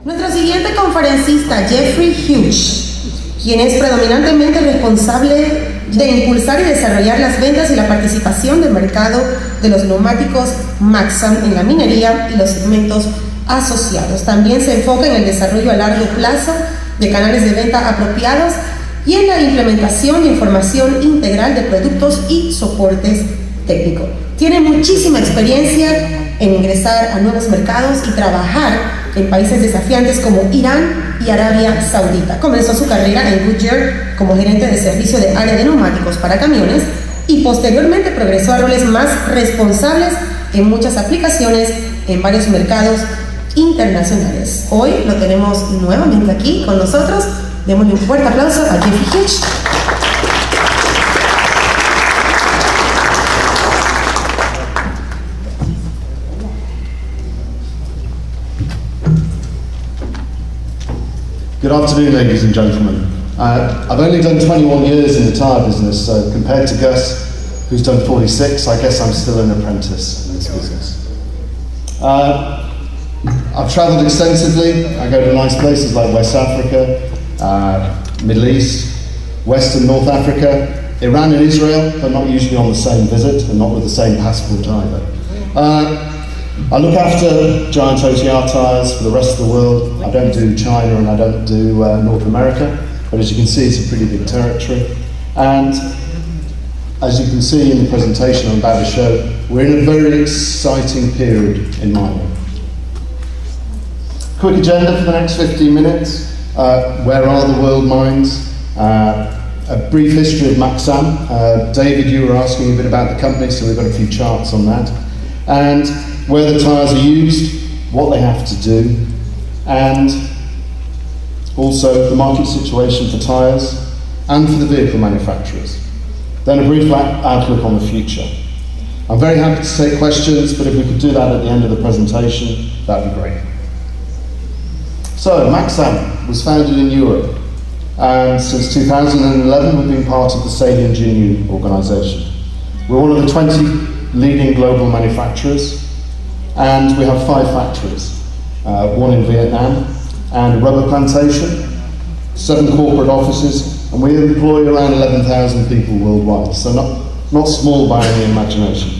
Nuestro siguiente conferencista, Jeffrey Hughes, quien es predominantemente responsable de impulsar y desarrollar las ventas y la participación del mercado de los neumáticos Maxam en la minería y los segmentos asociados. También se enfoca en el desarrollo a largo plazo de canales de venta apropiados y en la implementación de información integral de productos y soportes técnicos. Tiene muchísima experiencia en ingresar a nuevos mercados y trabajar en países desafiantes como Irán y Arabia Saudita. Comenzó su carrera en Goodyear como gerente de servicio de área de neumáticos para camiones y posteriormente progresó a roles más responsables en muchas aplicaciones en varios mercados internacionales. Hoy lo tenemos nuevamente aquí con nosotros. Démosle un fuerte aplauso a Jeffrey Hughes. Good afternoon, ladies and gentlemen. I've only done 21 years in the tyre business, so compared to Gus, who's done 46, I guess I'm still an apprentice in this business. I've travelled extensively. I go to nice places like West Africa, Middle East, West and North Africa, Iran and Israel, but not usually on the same visit and not with the same passport either. I look after giant OTR tyres for the rest of the world. I don't do China and I don't do North America, but as you can see, it's a pretty big territory. And as you can see in the presentation I'm about to show, we're in a very exciting period in mining. Quick agenda for the next 15 minutes. Where are the world mines? A brief history of Maxam. David, you were asking a bit about the company, so we've got a few charts on that. And where the tyres are used, what they have to do, and also the market situation for tyres and for the vehicle manufacturers. Then a brief outlook on the future. I'm very happy to take questions, but if we could do that at the end of the presentation, that'd be great. So, Maxam was founded in Europe, and since 2011 we've been part of the Salian Goodyear organisation. We're one of the 20 leading global manufacturers, and we have 5 factories, one in Vietnam and a rubber plantation, 7 corporate offices, and we employ around 11,000 people worldwide, so not small by any imagination.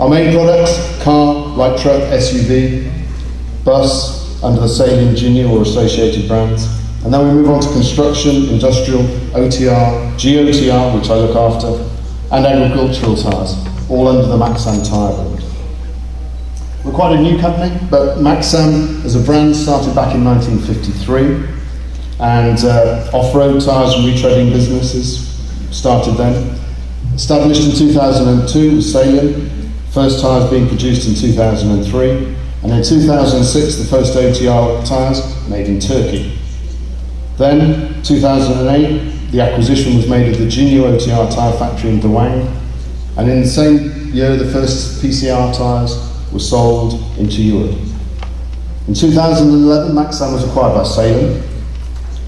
Our main products: car, light truck, SUV, bus, under the Salian Goodyear or associated brands, and then we move on to construction, industrial, OTR, GOTR, which I look after, and agricultural tyres, all under the Maxam Tire brand. We're quite a new company, but Maxam as a brand started back in 1953, and off-road tyres and retreading businesses started then. Established in 2002 with Salian, first tyres being produced in 2003, and in 2006 the first OTR tyres made in Turkey. Then, 2008, the acquisition was made of the Goodyear OTR tyre factory in Dawang, and in the same year the first PCR tyres were sold into Europe. In 2011, Maxam was acquired by Salian,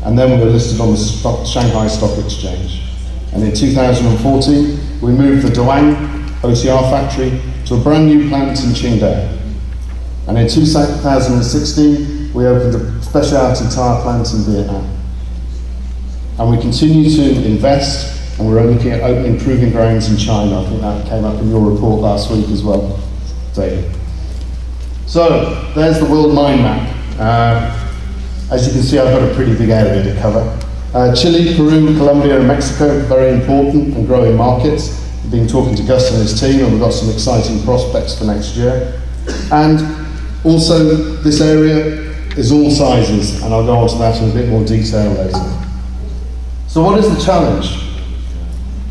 and then we were listed on the Shanghai Stock Exchange. And in 2014, we moved the Dawang OTR factory to a brand new plant in Qingdao. And in 2016, we opened a specialty tyre plant in Vietnam. And we continue to invest, and we're looking at opening proving grounds in China. I think that came up in your report last week as well, David. So, there's the world mine map. As you can see, I've got a pretty big area to cover. Chile, Peru, Colombia and Mexico, very important and growing markets. We've been talking to Gus and his team, and we've got some exciting prospects for next year. And also, this area is all sizes, and I'll go on to that in a bit more detail later. So what is the challenge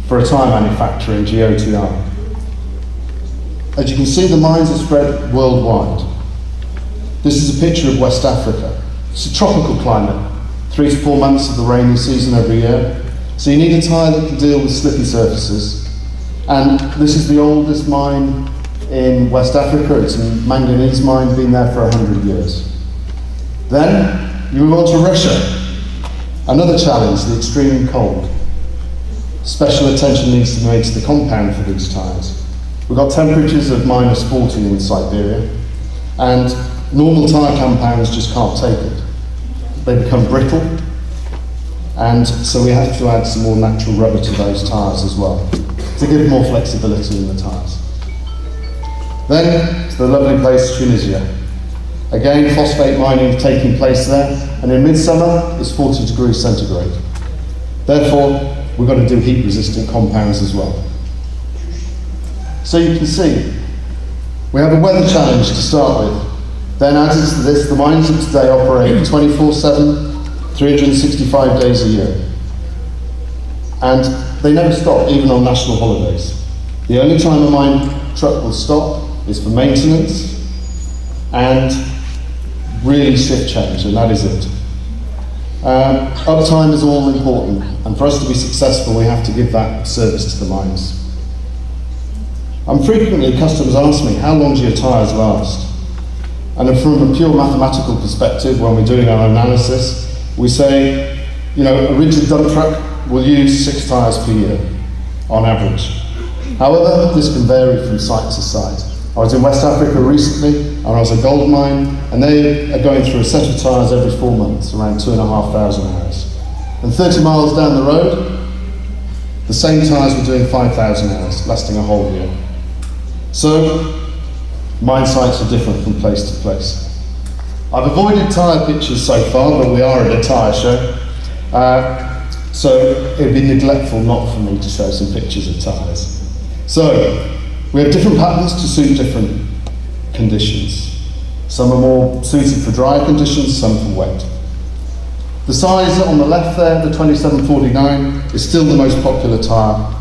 for a tyre manufacturer in GOTR? As you can see, the mines are spread worldwide. This is a picture of West Africa. It's a tropical climate, 3 to 4 months of the rainy season every year. So you need a tyre that can deal with slippy surfaces. And this is the oldest mine in West Africa. It's a manganese mine, been there for 100 years. Then you move on to Russia. Another challenge, the extreme cold. Special attention needs to be made to the compound for these tyres. We've got temperatures of -40 in Siberia, and normal tyre compounds just can't take it. they become brittle, and so we have to add some more natural rubber to those tyres as well, to give more flexibility in the tyres. Then, to the lovely place Tunisia. Again, phosphate mining taking place there, and in midsummer, it's 40 degrees centigrade. Therefore, we've got to do heat-resistant compounds as well. So you can see, we have a weather challenge to start with. Then added to this, the mines of today operate 24/7, 365 days a year. And they never stop, even on national holidays. The only time a mine truck will stop is for maintenance and really shift change, and that is it. Uptime is all important, and for us to be successful, we have to give that service to the mines. Frequently, customers ask me, how long do your tyres last? And from a pure mathematical perspective, when we're doing our analysis, we say, a rigid dump truck will use 6 tyres per year, on average. However, this can vary from site to site. I was in West Africa recently, and I was at a gold mine, and they are going through a set of tyres every 4 months, around 2,500 hours. And 30 miles down the road, the same tyres were doing 5,000 hours, lasting a whole year. So, mine sites are different from place to place. I've avoided tyre pictures so far, but we are at a tyre show. So it would be neglectful not for me to show some pictures of tyres. So, we have different patterns to suit different conditions. Some are more suited for dry conditions, some for wet. The size on the left there, the 2749, is still the most popular tyre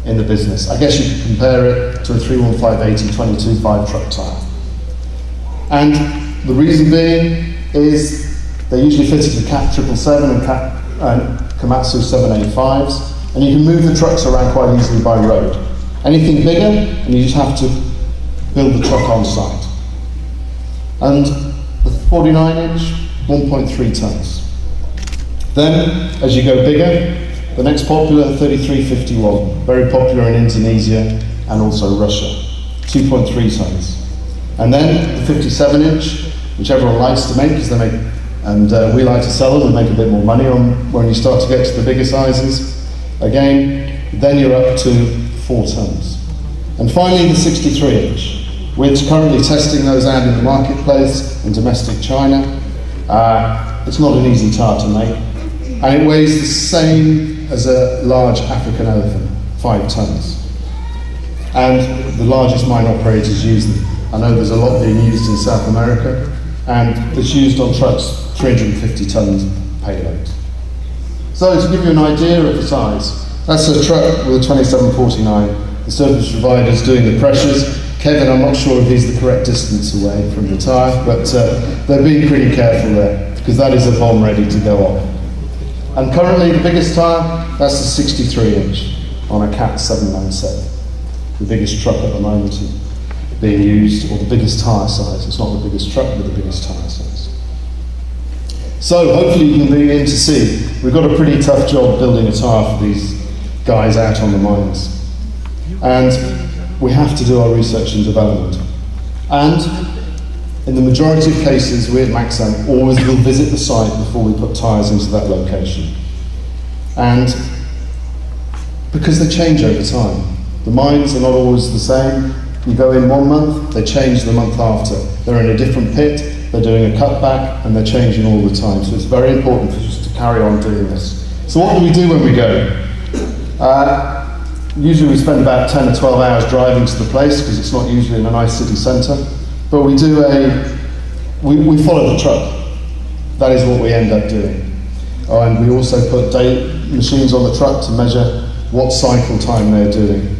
in the business. I guess you could compare it to a 315/80 22.5 truck tyre. And the reason being is they're usually fitted to Cat 777 and Komatsu 785s, and you can move the trucks around quite easily by road. Anything bigger, and you just have to build the truck on site. And the 49-inch, 1.3 tons. Then, as you go bigger, the next popular, 3351, very popular in Indonesia and also Russia, 2.3 tons. And then the 57-inch, which everyone likes to make, because they make, and we like to sell them and make a bit more money on when you start to get to the bigger sizes. Again, then you're up to 4 tons. And finally, the 63-inch. We're currently testing those out in the marketplace in domestic China. It's not an easy tyre to make, and it weighs the same as a large African elephant, 5 tons. And the largest mine operators use them. I know there's a lot being used in South America, and it's used on trucks 350 tons payload. So to give you an idea of the size, that's a truck with a 2749. The service provider's doing the pressures. Kevin, I'm not sure if he's the correct distance away from the tyre, but they're being pretty careful there, because that is a bomb ready to go off. And currently the biggest tyre, that's the 63-inch on a Cat 797. The biggest truck at the moment being used, or the biggest tyre size. It's not the biggest truck, but the biggest tyre size. So hopefully you can begin to see, we've got a pretty tough job building a tyre for these guys out on the mines. And we have to do our research and development. And in the majority of cases, we at Maxam always will visit the site before we put tyres into that location. And because they change over time. The mines are not always the same. You go in 1 month, they change the month after. They're in a different pit, they're doing a cutback, and they're changing all the time. So it's very important for us to carry on doing this. So what do we do when we go? Usually we spend about 10 or 12 hours driving to the place, because it's not usually in a nice city centre. But we do we follow the truck. That is what we end up doing. Oh, and we also put machines on the truck to measure what cycle time they're doing.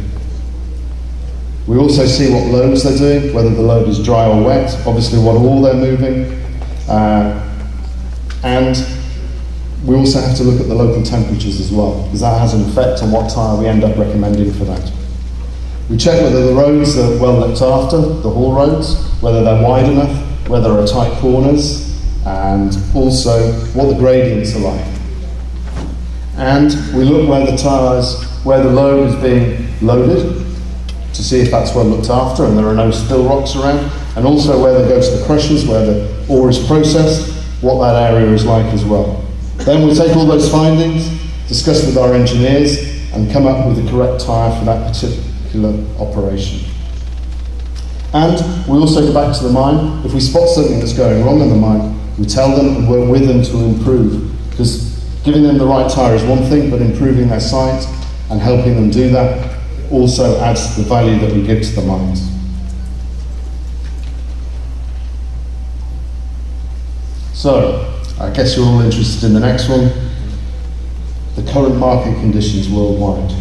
We also see what loads they're doing, whether the load is dry or wet, obviously what oil they're moving, and we also have to look at the local temperatures as well, because that has an effect on what tyre we end up recommending for that. We check whether the roads are well looked after, the haul roads, whether they're wide enough, whether there are tight corners, and also what the gradients are like. And we look where the tyres, where the load is being loaded, to see if that's well looked after and there are no spill rocks around, and also where they go to the crushers, where the ore is processed, what that area is like as well. Then we'll take all those findings, discuss with our engineers, and come up with the correct tyre for that particular operation. And we also go back to the mine. If we spot something that's going wrong in the mine, we tell them and work with them to improve, because giving them the right tyre is one thing, but improving their site and helping them do that also adds to the value that we give to the mines. So, I guess you're all interested in the next one, the current market conditions worldwide.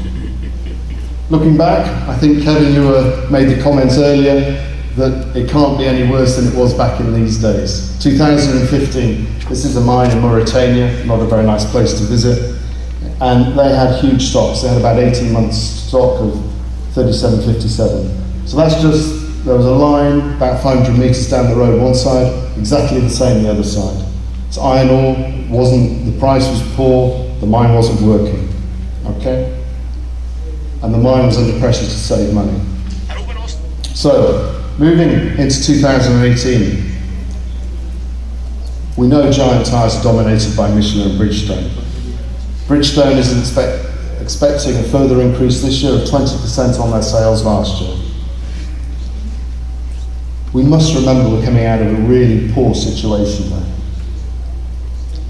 Looking back, I think Kevin, you made the comments earlier that it can't be any worse than it was back in these days. 2015, this is a mine in Mauritania, not a very nice place to visit, and they had huge stocks. They had about 18 months stock of 37.57. So that's just, there was a line about 500 metres down the road one side, exactly the same the other side. It's iron ore, the price was poor, the mine wasn't working, okay? And the mine was under pressure to save money. So, moving into 2018, we know giant tyres are dominated by Michelin and Bridgestone. Bridgestone is expecting a further increase this year of 20% on their sales last year. We must remember we're coming out of a really poor situation there.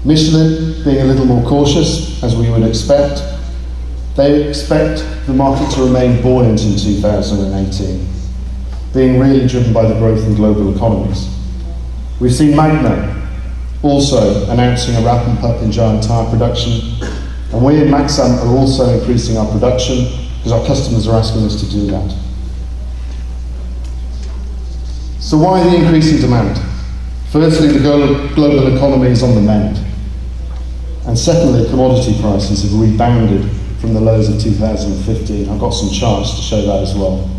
Michelin, being a little more cautious, as we would expect, they expect the market to remain buoyant in 2018, being really driven by the growth in global economies. We've seen Maxam also announcing a ramp up in giant tyre production, and we in Maxam are also increasing our production because our customers are asking us to do that. So why the increase in demand? Firstly, the global economy is on the mend. And secondly, commodity prices have rebounded from the lows of 2015. I've got some charts to show that as well.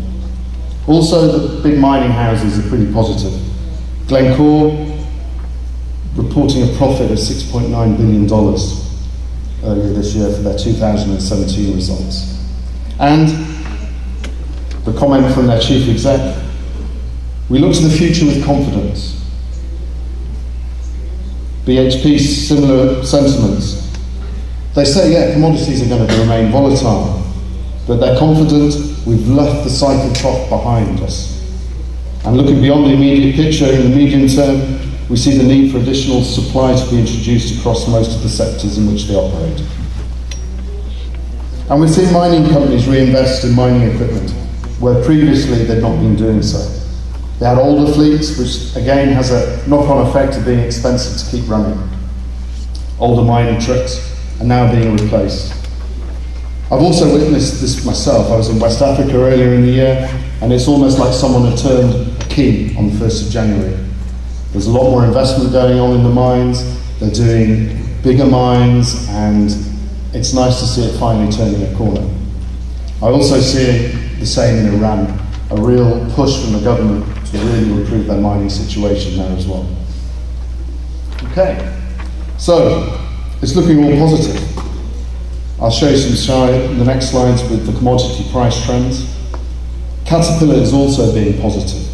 Also, the big mining houses are pretty positive. Glencore reporting a profit of $6.9 billion earlier this year for their 2017 results. And the comment from their chief exec, we look to the future with confidence. BHP, similar sentiments. They say, yeah, commodities are going to remain volatile, but they're confident we've left the cycle trough behind us. And looking beyond the immediate picture, in the medium term, we see the need for additional supply to be introduced across most of the sectors in which they operate. And we've seen mining companies reinvest in mining equipment, where previously they'd not been doing so. They had older fleets, which again has a knock-on effect of being expensive to keep running. Older mining trucks are now being replaced. I've also witnessed this myself. I was in West Africa earlier in the year, and it's almost like someone had turned a key on the 1st of January. There's a lot more investment going on in the mines. They're doing bigger mines, and it's nice to see it finally turning a corner. I also see the same in Iran, a real push from the government to really improve their mining situation there as well. Okay, so it's looking all positive. I'll show you the next slides with the commodity price trends. Caterpillar is also being positive.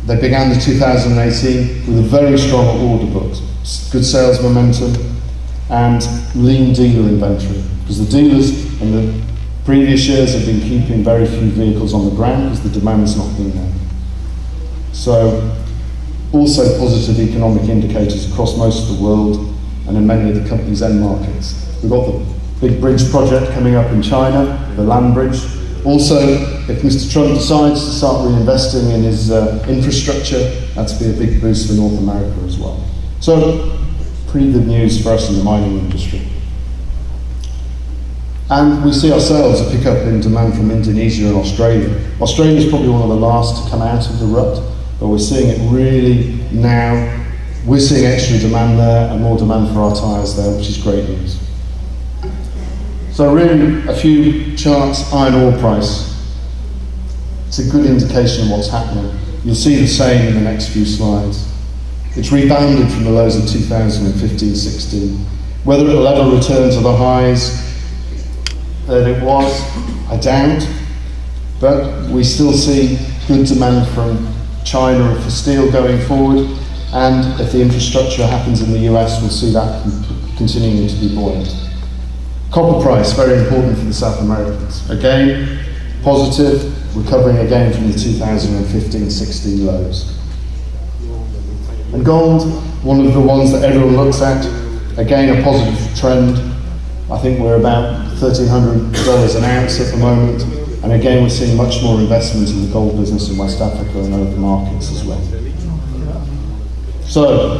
They began the 2018 with a very strong order book, good sales momentum, and lean dealer inventory, because the dealers in the previous years have been keeping very few vehicles on the ground because the demand's not been there. So, also positive economic indicators across most of the world and in many of the company's end markets. We've got the big bridge project coming up in China, the land bridge. Also, if Mr. Trump decides to start reinvesting in his infrastructure, that's be a big boost for North America as well. So, pretty good news for us in the mining industry. And we see ourselves a pickup in demand from Indonesia and Australia. Australia is probably one of the last to come out of the rut, but we're seeing it really now. We're seeing extra demand there and more demand for our tyres there, which is great news. So really, a few charts, iron ore price. It's a good indication of what's happening. You'll see the same in the next few slides. It's rebounded from the lows of 2015-16. Whether it'll ever return to the highs that it was, I doubt, but we still see good demand from China for steel going forward. and if the infrastructure happens in the US, we'll see that continuing to be buoyant. Copper price, very important for the South Americans. Again, positive, recovering again from the 2015-16 lows. And gold, one of the ones that everyone looks at, again a positive trend. I think we're about $1,300 an ounce at the moment, and again we're seeing much more investment in the gold business in West Africa and other markets as well. So,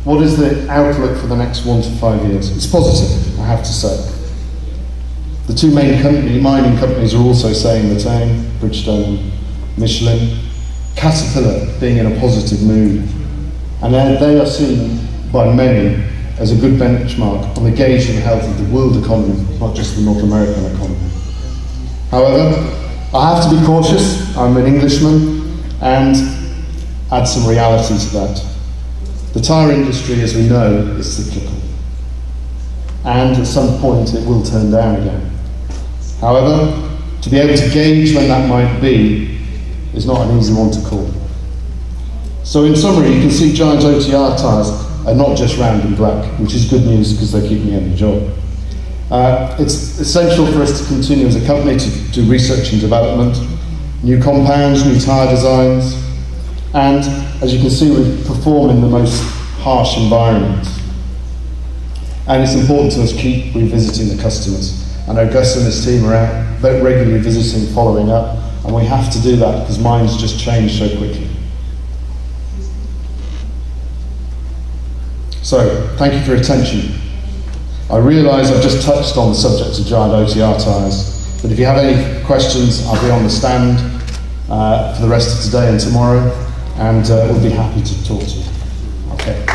what is the outlook for the next 1 to 5 years? It's positive, I have to say. The two main mining companies are also saying the same, Bridgestone and Michelin. Caterpillar being in a positive mood, and they are seen by many as a good benchmark on the gauge of the health of the world economy, not just the North American economy. However, I have to be cautious. I'm an Englishman, and add some reality to that. The tyre industry, as we know, is cyclical, and at some point it will turn down again. However, to be able to gauge when that might be is not an easy one to call. So in summary, you can see Giant OTR tyres are not just round and black, which is good news because they keep me in the job. It's essential for us to continue as a company to do research and development, new compounds, new tyre designs, and as you can see, we perform in the most harsh environments. And it's important to us to keep revisiting the customers. I know Gus and his team are out regularly visiting, following up, and we have to do that because mines just change so quickly. So, thank you for your attention. I realise I've just touched on the subject of Giant OTR tyres, but if you have any questions, I'll be on the stand for the rest of today and tomorrow, and we'll be happy to talk to you. Okay.